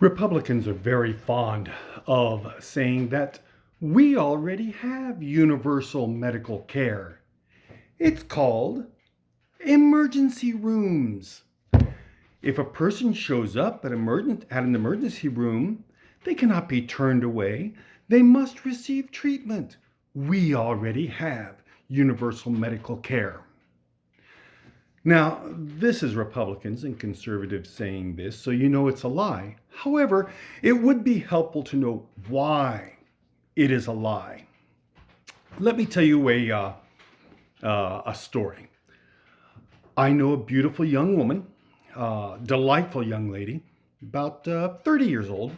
Republicans are very fond of saying that we already have universal medical care. It's called emergency rooms. If a person shows up at an emergency room, they cannot be turned away. They must receive treatment. We already have universal medical care. Now, this is Republicans and conservatives saying this, so you know it's a lie. However, it would be helpful to know why it is a lie. Let me tell you a story. I know a beautiful young woman, delightful young lady, about 30 years old,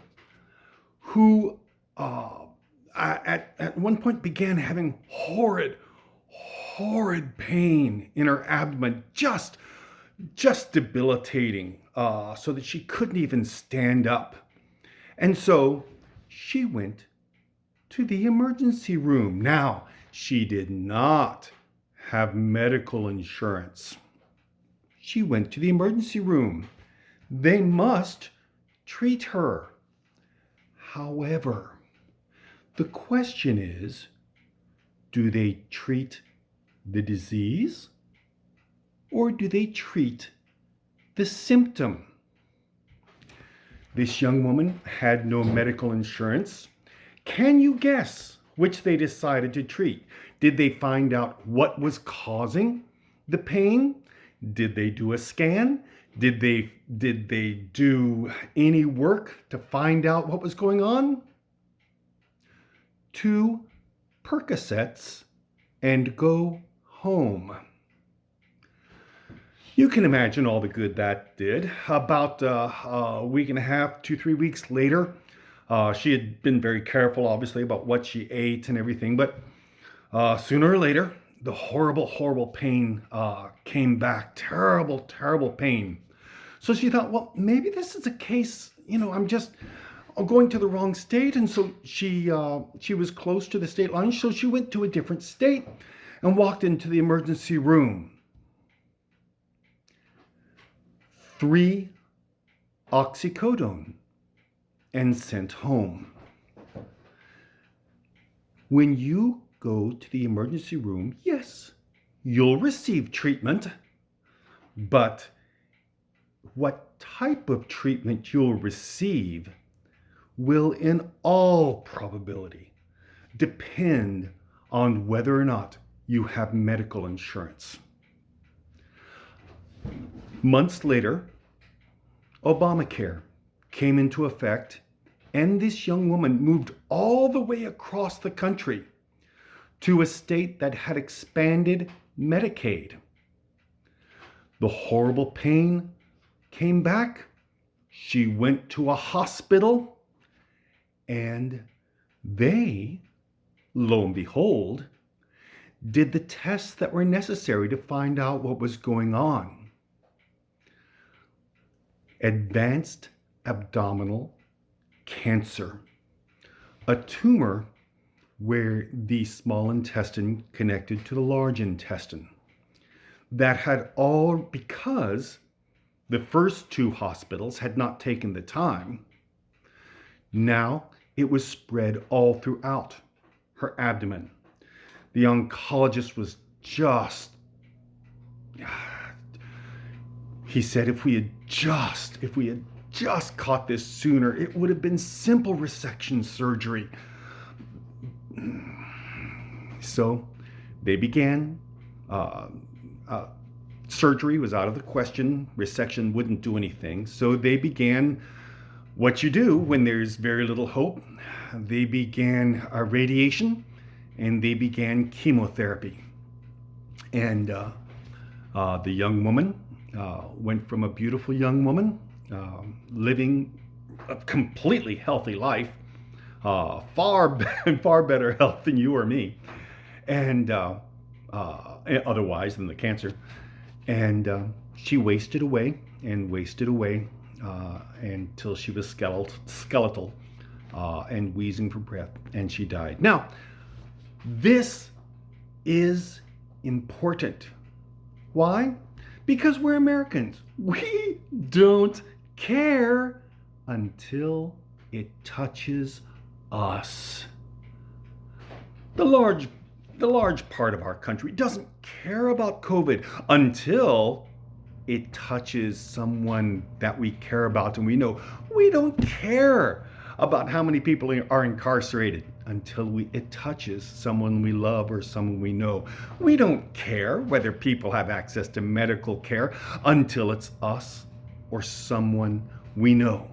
who at one point began having horrid pain in her abdomen, just debilitating, so that she couldn't even stand up. And so she went to the emergency room. Now, she did not have medical insurance. She went to the emergency room. They must treat her. However, the question is, do they treat the disease or do they treat the symptom? This young woman had no medical insurance. Can you guess which they decided to treat? Did they find out what was causing the pain? Did they do a scan? Did they do any work to find out what was going on? 2 Percocets and go home. You can imagine all the good that did. About a week and a half, 2-3 weeks later, she had been very careful, obviously, about what she ate and everything, but sooner or later, the horrible pain came back. Terrible pain. So she thought, well, maybe this is a case, I'm going to the wrong state. And so she was close to the state line, so she went to a different state and walked into the emergency room. 3 oxycodone and sent home. When you go to the emergency room, yes, you'll receive treatment, but what type of treatment you'll receive will in all probability depend on whether or not you have medical insurance. Months later, Obamacare came into effect, and this young woman moved all the way across the country to a state that had expanded Medicaid. The horrible pain came back. She went to a hospital, and they, lo and behold, did the tests that were necessary to find out what was going on. Advanced abdominal cancer, a tumor where the small intestine connected to the large intestine. That had all because the first 2 hospitals had not taken the time. Now it was spread all throughout her abdomen. The oncologist was he said, if we had just caught this sooner, it would have been simple resection surgery. So they began. Surgery was out of the question. Resection wouldn't do anything. So they began what you do when there's very little hope. They began radiation, and they began chemotherapy. And the young woman went from a beautiful young woman living a completely healthy life, far better health than you or me, and otherwise than the cancer. And she wasted away until she was skeletal and wheezing for breath, and she died. Now, this is important. Why? Because we're Americans. We don't care until it touches us. The large part of our country doesn't care about COVID until it touches someone that we care about, and we know we don't care about how many people are incarcerated until it touches someone we love or someone we know. We don't care whether people have access to medical care until it's us or someone we know.